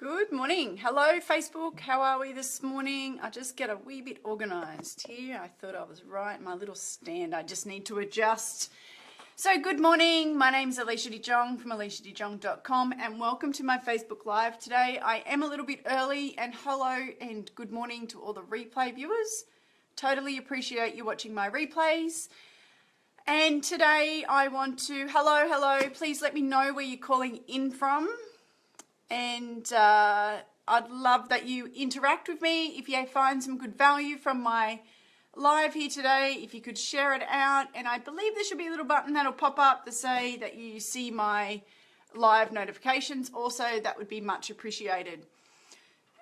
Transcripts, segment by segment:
Good morning. Hello, Facebook. How are we this morning? I just get a wee bit organised here. I thought I was right. My little stand, I just need to adjust. So good morning. My name's Alicia De Jong from aliciadejong.com and welcome to my Facebook Live today. I am a little bit early and hello and good morning to all the replay viewers. Totally appreciate you watching my replays. And today I want to, hello, please let me know where you're calling in from. And I'd love that you interact with me. If you find some good value from my live here today, if you could share it out. And I believe there should be a little button that'll pop up to say that you see my live notifications. Also, that would be much appreciated.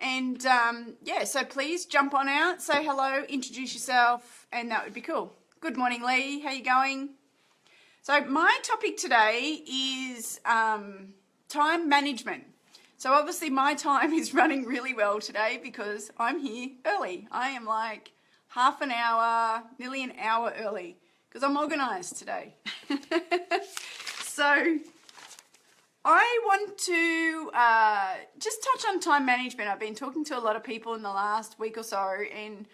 And yeah, so please jump on out, say hello, introduce yourself, and that would be cool. Good morning, Lee. How you going? So my topic today is time management. So obviously my time is running really well today because I'm here early. I am like half an hour, nearly an hour early because I'm organised today. So I want to just touch on time management. I've been talking to a lot of people in the last week or so, and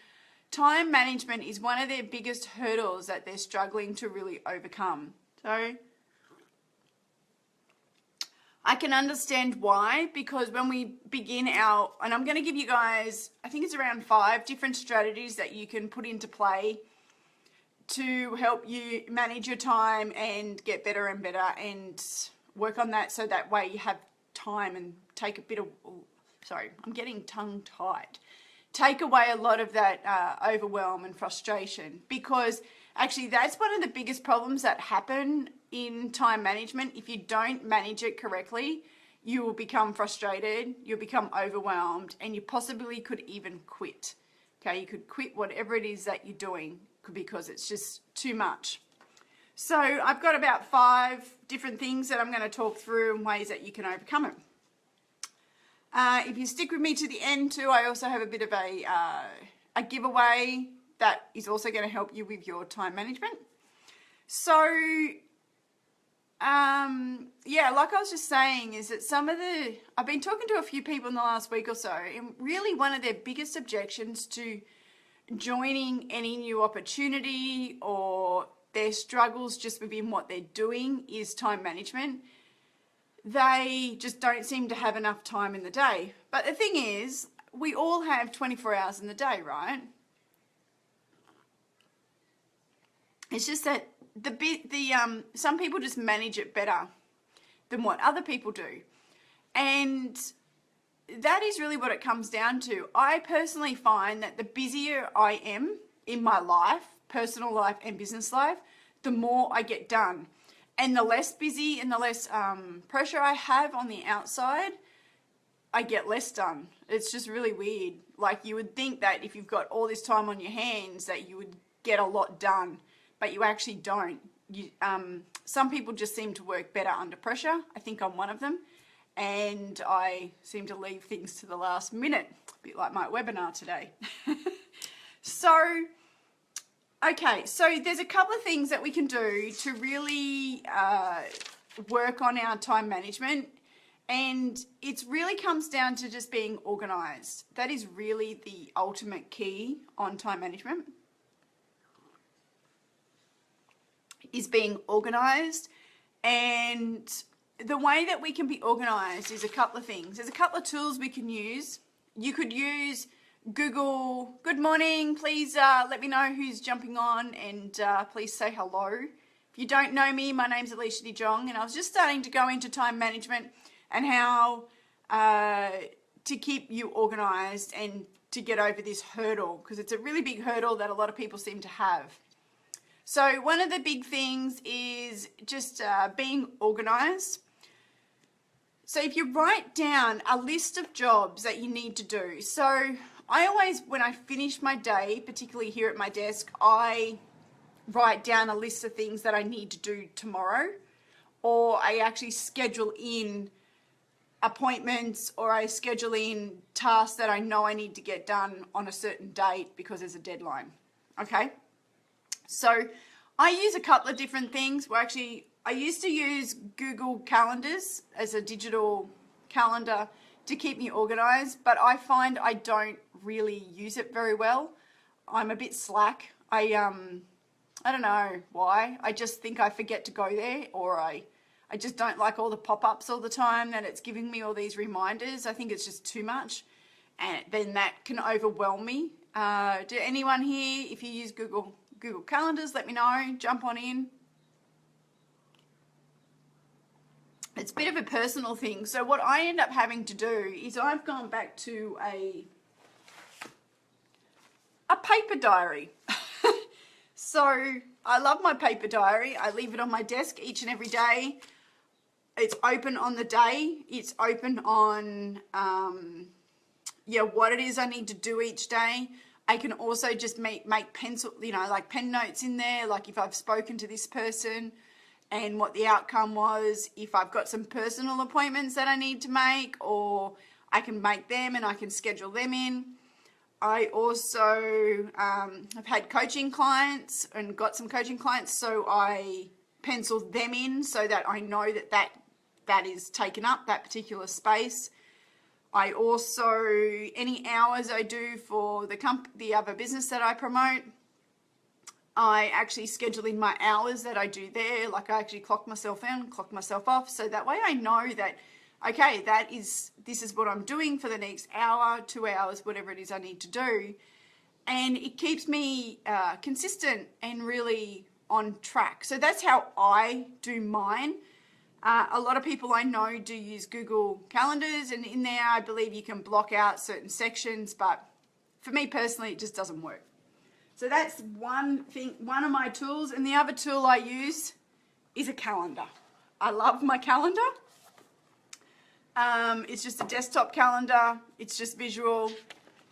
time management is one of their biggest hurdles that they're struggling to really overcome. So I can understand why, because when we begin and I'm going to give you guys, I think it's around 5 different strategies that you can put into play to help you manage your time and get better and better and work on that so that way you have time and take a bit of, sorry, I'm getting tongue-tied. Take away a lot of that overwhelm and frustration, because actually that's one of the biggest problems that happen in time management. If you don't manage it correctly, you will become frustrated, you'll become overwhelmed, and you possibly could even quit. Okay, you could quit whatever it is that you're doing because it's just too much. So I've got about 5 different things that I'm going to talk through and ways that you can overcome it. If you stick with me to the end too, I also have a bit of a giveaway that is also going to help you with your time management. So, yeah, like I was just saying, is that I've been talking to a few people in the last week or so, and really one of their biggest objections to joining any new opportunity or their struggles just within what they're doing is time management. They just don't seem to have enough time in the day. But the thing is, we all have 24 hours in the day, right? It's just that some people just manage it better than what other people do. And that is really what it comes down to. I personally find that the busier I am in my life, personal life and business life, the more I get done. And the less busy and the less pressure I have on the outside, I get less done. It's just really weird. Like, you would think that if you've got all this time on your hands that you would get a lot done, but you actually don't. Some people just seem to work better under pressure. I think I'm one of them. And I seem to leave things to the last minute, a bit like my webinar today. So, okay, so there's a couple of things that we can do to really work on our time management. And it really comes down to just being organised. That is really the ultimate key on time management, is being organised. And the way that we can be organised is a couple of things. There's a couple of tools we can use. You could use Google. Good morning. Please let me know who's jumping on, and please say hello. If you don't know me, my name's Alicia De Jong, and I was just starting to go into time management and how to keep you organised and to get over this hurdle, because it's a really big hurdle that a lot of people seem to have. So one of the big things is just being organised. So if you write down a list of jobs that you need to do. So I always, when I finish my day, particularly here at my desk, I write down a list of things that I need to do tomorrow, or I actually schedule in appointments, or I schedule in tasks that I know I need to get done on a certain date because there's a deadline. Okay? So I use a couple of different things. Well, actually, I used to use Google Calendars as a digital calendar to keep me organized, but I find I don't really use it very well. I'm a bit slack. I don't know why. I just think I forget to go there, or I just don't like all the pop-ups all the time that it's giving me all these reminders. I think it's just too much, and then that can overwhelm me. Do anyone here, if you use Google Calendars, let me know. Jump on in. It's a bit of a personal thing. So what I end up having to do is I've gone back to a paper diary. So I love my paper diary. I leave it on my desk each and every day. It's open on the day. It's open on, what it is I need to do each day. I can also just make pencil, like pen notes in there, like if I've spoken to this person and what the outcome was, if I've got some personal appointments that I need to make, or I can make them and I can schedule them in. I also have had coaching clients and got some coaching clients, so I penciled them in so that I know that is taken up, that particular space. I also, any hours I do for the other business that I promote, I actually schedule in my hours that I do there. Like I actually clock myself in, clock myself off. So that way I know that, okay, this is what I'm doing for the next hour, 2 hours, whatever it is I need to do. And it keeps me consistent and really on track. So that's how I do mine. A lot of people I know do use Google Calendars, and in there I believe you can block out certain sections, but for me personally it just doesn't work. So that's one thing, one of my tools. And the other tool I use is a calendar. I love my calendar. It's just a desktop calendar. It's just visual.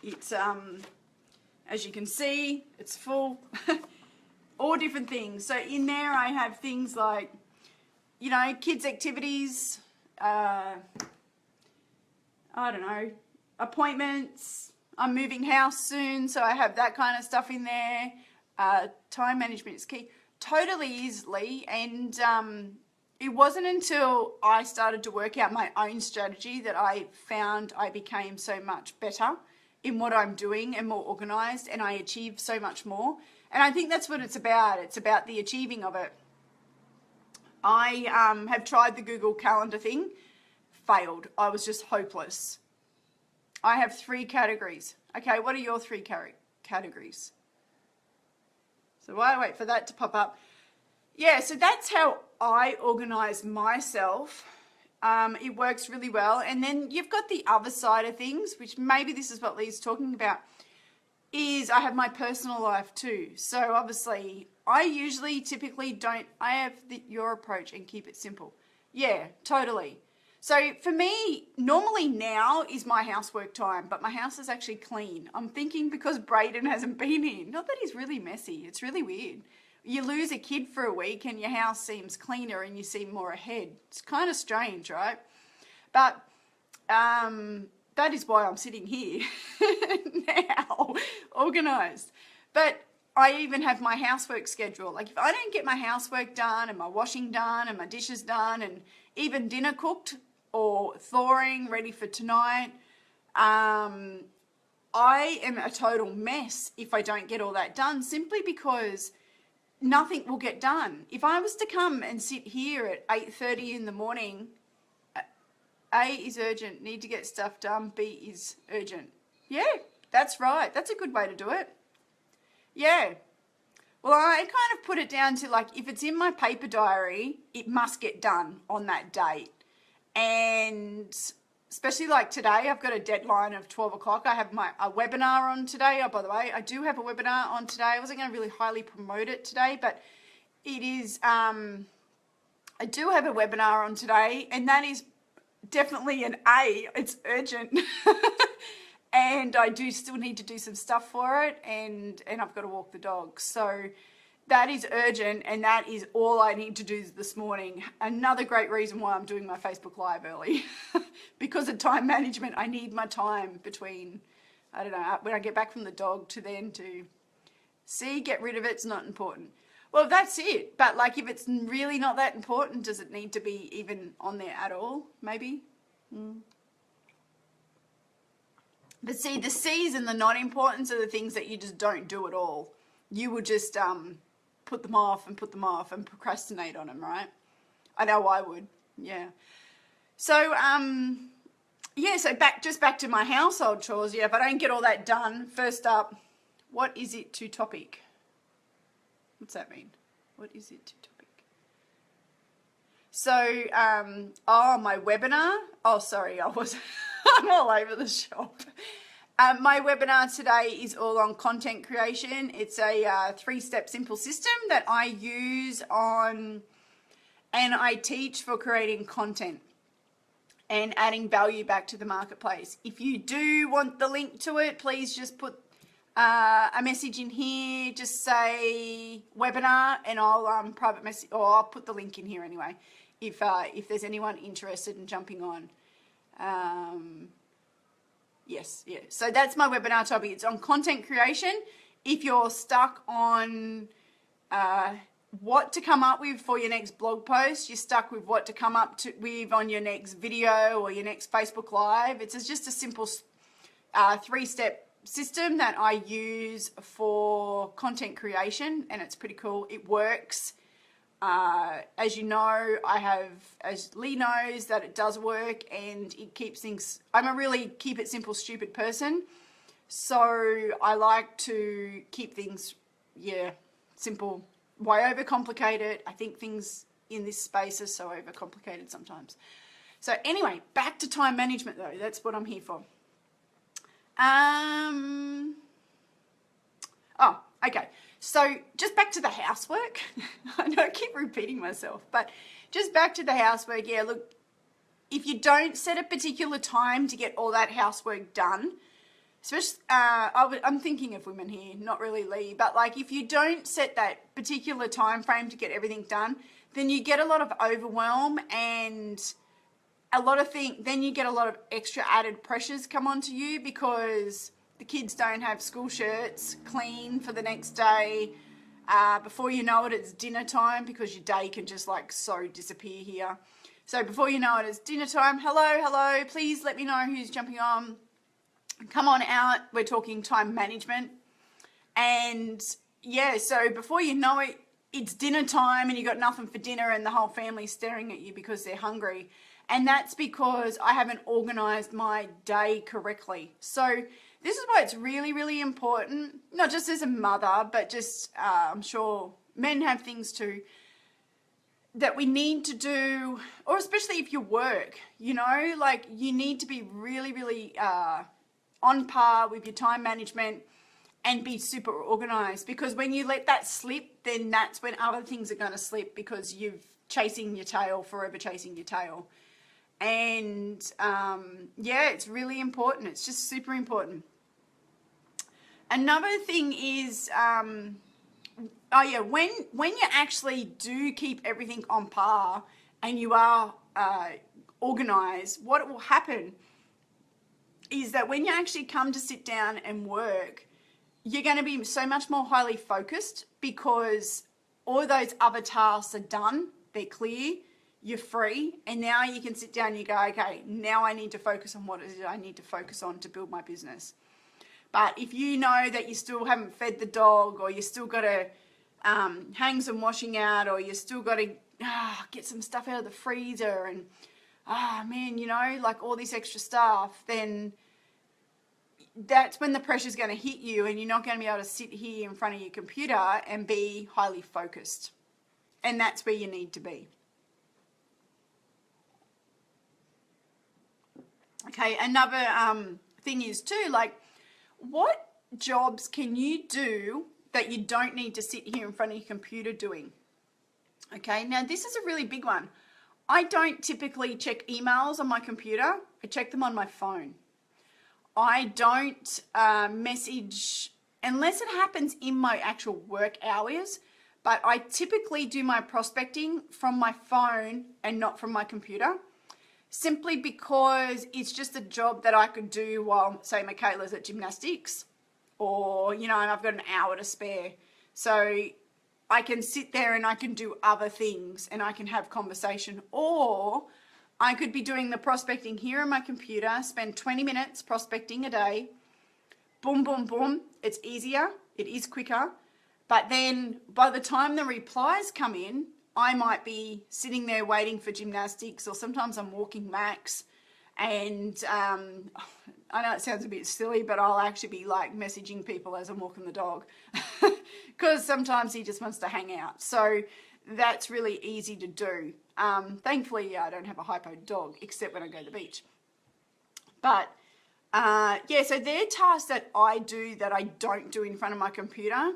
It's, as you can see, it's full. All different things. So in there I have things like, kids' activities, I don't know, appointments. I'm moving house soon, so I have that kind of stuff in there. Time management is key. Totally easily, and it wasn't until I started to work out my own strategy that I found I became so much better in what I'm doing and more organized, and I achieved so much more. And I think that's what it's about. It's about the achieving of it. I have tried the Google Calendar thing, failed. I was just hopeless. I have 3 categories. Okay, what are your 3 categories? So while I wait for that to pop up. Yeah, so that's how I organize myself. It works really well. And then you've got the other side of things, which maybe this is what Lee's talking about, is I have my personal life too. So obviously, I usually typically don't, I have your approach and keep it simple. Yeah, totally. So for me, normally now is my housework time, but my house is actually clean. I'm thinking because Brayden hasn't been in. Not that he's really messy. It's really weird. You lose a kid for a week and your house seems cleaner and you seem more ahead. It's kind of strange, right? But that is why I'm sitting here now, organised. But I even have my housework schedule. Like if I don't get my housework done and my washing done and my dishes done and even dinner cooked or thawing ready for tonight, I am a total mess if I don't get all that done, simply because nothing will get done. If I was to come and sit here at 8:30 in the morning, A is urgent, need to get stuff done, B is urgent. Yeah, that's right. That's a good way to do it. Yeah. Well, I kind of put it down to like, if it's in my paper diary, it must get done on that date. And especially like today, I've got a deadline of 12 o'clock. I have a webinar on today. Oh, by the way, I do have a webinar on today. I wasn't going to really highly promote it today, but it is, I do have a webinar on today, and that is definitely an A. It's urgent. And I do still need to do some stuff for it, and I've got to walk the dog. So that is urgent, and that is all I need to do this morning. Another great reason why I'm doing my Facebook Live early. Because of time management, I need my time between, I don't know, when I get back from the dog to then to get rid of it. It's not important. Well, that's it. But like, if it's really not that important, does it need to be even on there at all? Maybe. But see, the C's and the not importance are the things that you just don't do at all. You will just put them off and procrastinate on them, right? I know I would, yeah. So, yeah, so back to my household chores. Yeah, if I don't get all that done, first up, what is it to topic? What's that mean? What is it to topic? So, my webinar. Oh, sorry, I'm all over the shop. My webinar today is all on content creation. It's a 3-step simple system that I use on, and I teach for creating content and adding value back to the marketplace. If you do want the link to it, please just put a message in here. Just say webinar, and I'll private message, or I'll put the link in here anyway. If there's anyone interested in jumping on. Yes, yeah. So that's my webinar topic. It's on content creation. If you're stuck on what to come up with for your next blog post, you're stuck with what to come up with on your next video or your next Facebook Live, it's just a simple 3-step system that I use for content creation, and it's pretty cool. It works. As you know, as Lee knows, that it does work, and it keeps things, I'm a really keep it simple, stupid person. So I like to keep things, simple. Why overcomplicate it? I think things in this space are so overcomplicated sometimes. So anyway, back to time management though. That's what I'm here for. Oh, okay. So just back to the housework. I know I keep repeating myself, but just back to the housework. Yeah, look, if you don't set a particular time to get all that housework done, especially, I'm thinking of women here, not really Lee, but like if you don't set that particular time frame to get everything done, then you get a lot of overwhelm and then you get a lot of extra added pressures come onto you because the kids don't have school shirts clean for the next day. Before you know it, it's dinner time because your day can just like so disappear here. So before you know it, it's dinner time. Hello, please let me know who's jumping on. Come on out. We're talking time management. And yeah, so before you know it, it's dinner time and you got nothing for dinner and the whole family's staring at you because they're hungry. And that's because I haven't organized my day correctly. So this is why it's really, really important, not just as a mother, but just I'm sure men have things too that we need to do, or especially if you work, like you need to be really, really on par with your time management and be super organized, because when you let that slip, then that's when other things are going to slip because you're forever chasing your tail. And it's really important. It's just super important. Another thing is, when you actually do keep everything on par and you are organized, what will happen is that when you actually come to sit down and work, you're going to be so much more highly focused because all of those other tasks are done, they're clear, you're free, and now you can sit down and you go, okay, now I need to focus on what it is I need to focus on to build my business. But if you know that you still haven't fed the dog, or you still got to hang some washing out, or you still got to get some stuff out of the freezer and, like all this extra stuff, then that's when the pressure's going to hit you and you're not going to be able to sit here in front of your computer and be highly focused. And that's where you need to be. Okay, another thing is too, like, what jobs can you do that you don't need to sit here in front of your computer doing? Okay, now this is a really big one. I don't typically check emails on my computer. I check them on my phone. I don't message, unless it happens in my actual work hours, but I typically do my prospecting from my phone and not from my computer. Simply because it's just a job that I could do while, say, Michaela's at gymnastics, or, and I've got an hour to spare. So I can sit there and I can do other things and I can have conversation, or I could be doing the prospecting here on my computer, spend 20 minutes prospecting a day. Boom, boom, boom. It's easier. It is quicker. But then by the time the replies come in, I might be sitting there waiting for gymnastics, or sometimes I'm walking Max. And I know it sounds a bit silly, but I'll actually be like messaging people as I'm walking the dog because sometimes he just wants to hang out. So that's really easy to do. Thankfully, I don't have a hypo dog except when I go to the beach. But yeah, so they're tasks that I do that I don't do in front of my computer.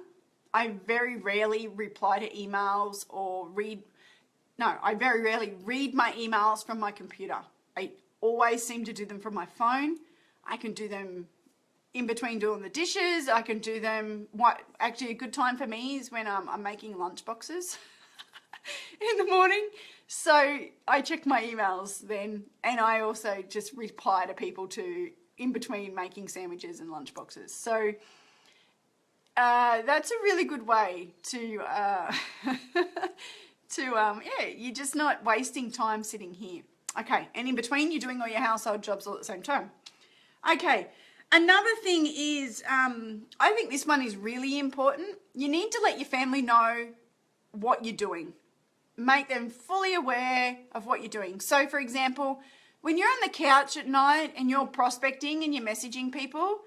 I very rarely reply to emails or I very rarely read my emails from my computer. I always seem to do them from my phone. I can do them in between doing the dishes. I can do them, actually a good time for me is when I'm making lunch boxes in the morning. So I check my emails then, and I also just reply to people in between making sandwiches and lunch boxes. So that's a really good way to, yeah, you're just not wasting time sitting here. Okay, and in between you're doing all your household jobs all at the same time. Okay, another thing is, I think this one is really important. You need to let your family know what you're doing. Make them fully aware of what you're doing. So for example, when you're on the couch at night and you're prospecting and you're messaging people,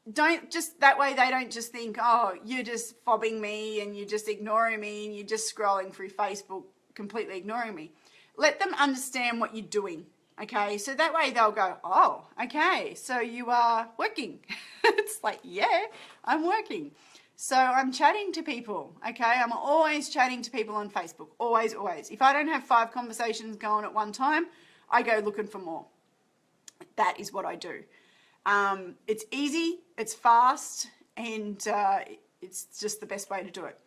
that way they don't just think, oh, you're just fobbing me and you're just ignoring me and you're just scrolling through Facebook, completely ignoring me. Let them understand what you're doing, okay? So that way they'll go, oh, okay, so you are working. It's like, yeah, I'm working. So I'm chatting to people, okay? I'm always chatting to people on Facebook, always, always. If I don't have 5 conversations going at one time, I go looking for more. That is what I do. It's easy, it's fast, and it's just the best way to do it.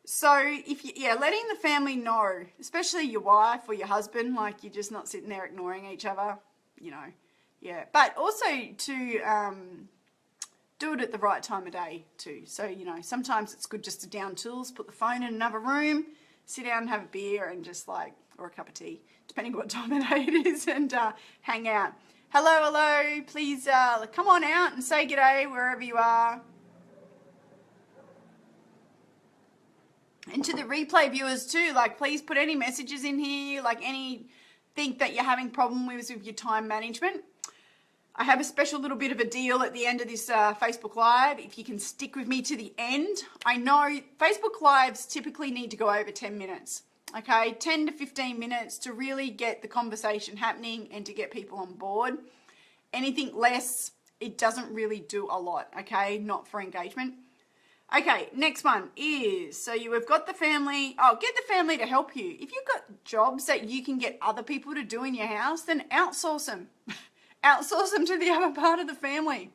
So letting the family know, especially your wife or your husband, like you're just not sitting there ignoring each other, yeah. But also to do it at the right time of day too. So, sometimes it's good just to down tools, put the phone in another room, sit down and have a beer and just or a cup of tea, depending what time of day it is, and hang out. Hello, please come on out and say g'day wherever you are. And to the replay viewers too, please put any messages in here, anything that you're having problem with your time management. I have a special little bit of a deal at the end of this Facebook Live. If you can stick with me to the end. I know Facebook Lives typically need to go over 10 minutes. Okay, 10 to 15 minutes to really get the conversation happening and to get people on board. Anything less, it doesn't really do a lot, okay? Not for engagement. Okay, next one is, so we've got the family. Oh, get the family to help you. If you've got jobs that you can get other people to do in your house, then outsource them. Outsource them to the other part of the family.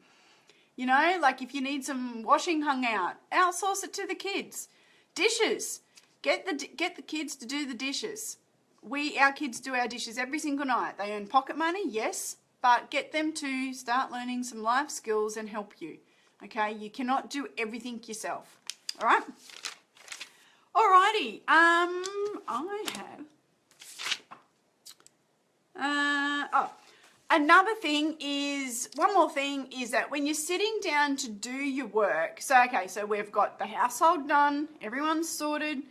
If you need some washing hung out, outsource it to the kids. Dishes. Get the kids to do the dishes. Our kids do our dishes every single night. They earn pocket money, yes, but get them to start learning some life skills and help you. Okay, you cannot do everything yourself. All right. Alrighty. I have. Another thing is, one more thing is that when you're sitting down to do your work. So we've got the household done, everyone's sorted,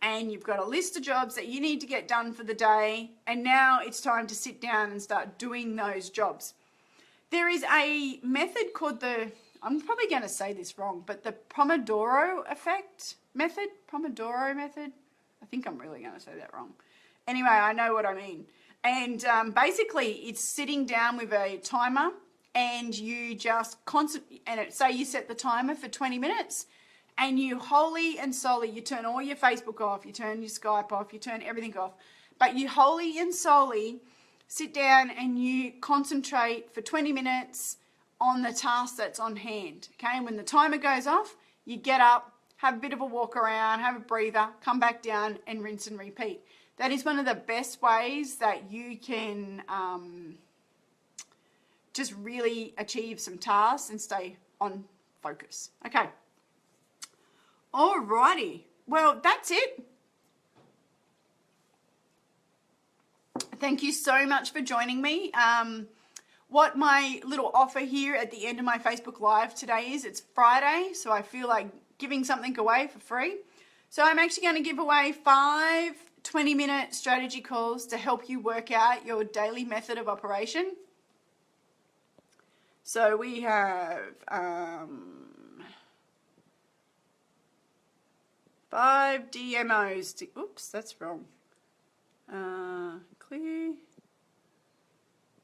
and you've got a list of jobs that you need to get done for the day. And now it's time to sit down and start doing those jobs. There is a method called I'm probably going to say this wrong, but the Pomodoro method. I think I'm really going to say that wrong. Anyway, I know what I mean. And basically, it's sitting down with a timer, and you just say you set the timer for 20 minutes, and you wholly and solely, you turn all your Facebook off, you turn your Skype off, you turn everything off, but you wholly and solely sit down and you concentrate for 20 minutes on the task that's on hand, okay? And when the timer goes off, you get up, have a bit of a walk around, have a breather, come back down and rinse and repeat. That is one of the best ways that you can just really achieve some tasks and stay on focus. Okay. Alrighty. Well, that's it. Thank you so much for joining me. What my little offer here at the end of my Facebook Live today is, it's Friday, so I feel like giving something away for free. So I'm actually going to give away 5 20-minute strategy calls to help you work out your daily method of operation. So we have 5 DMOs. Oops, that's wrong. Clear.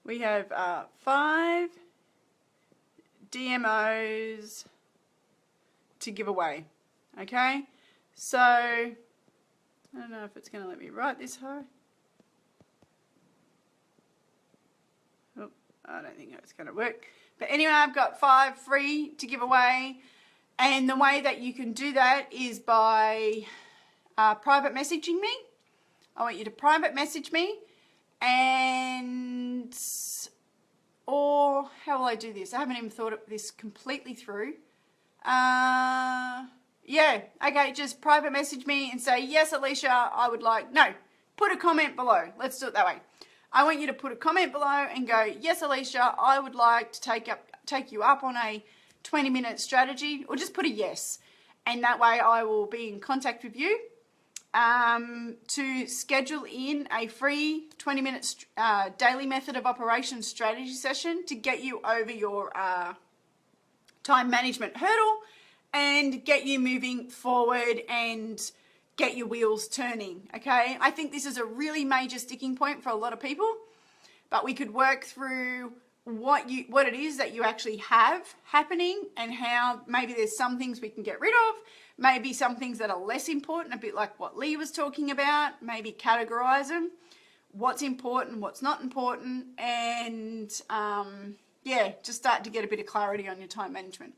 We have 5 DMOs to give away. Okay, so I don't know if it's going to let me write this high. Oh, I don't think it's going to work. But anyway, I've got 5 free to give away. And the way that you can do that is by private messaging me. I want you to private message me, and or how will I do this? I haven't even thought of this completely through. Yeah, okay, just private message me and say, yes, Alicia, I would like, no, put a comment below. Let's do it that way. I want you to put a comment below and go, yes, Alicia, I would like to take you up on a 20-minute strategy, or just put a yes. And that way I will be in contact with you to schedule in a free 20-minute daily method of operation strategy session to get you over your time management hurdle and get you moving forward and get your wheels turning. Okay, I think this is a really major sticking point for a lot of people, but we could work through what it is that you actually have happening, and how maybe there's some things we can get rid of, maybe some things that are less important, a bit like what Lee was talking about, maybe categorize them, what's important, what's not important, and yeah, just start to get a bit of clarity on your time management.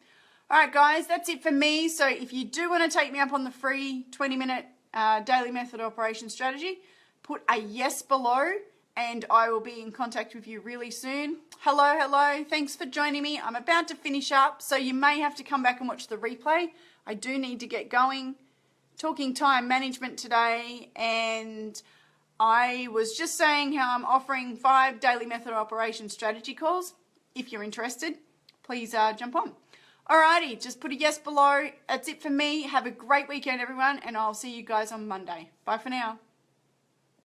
All right, guys, that's it for me. So if you do want to take me up on the free 20-minute daily method operation strategy, put a yes below, and I will be in contact with you really soon. Hello, thanks for joining me. I'm about to finish up, so you may have to come back and watch the replay. I do need to get going. Talking time management today, and I was just saying how I'm offering 5 daily method operation strategy calls. If you're interested, please jump on. Alrighty, just put a yes below. That's it for me. Have a great weekend, everyone, and I'll see you guys on Monday. Bye for now.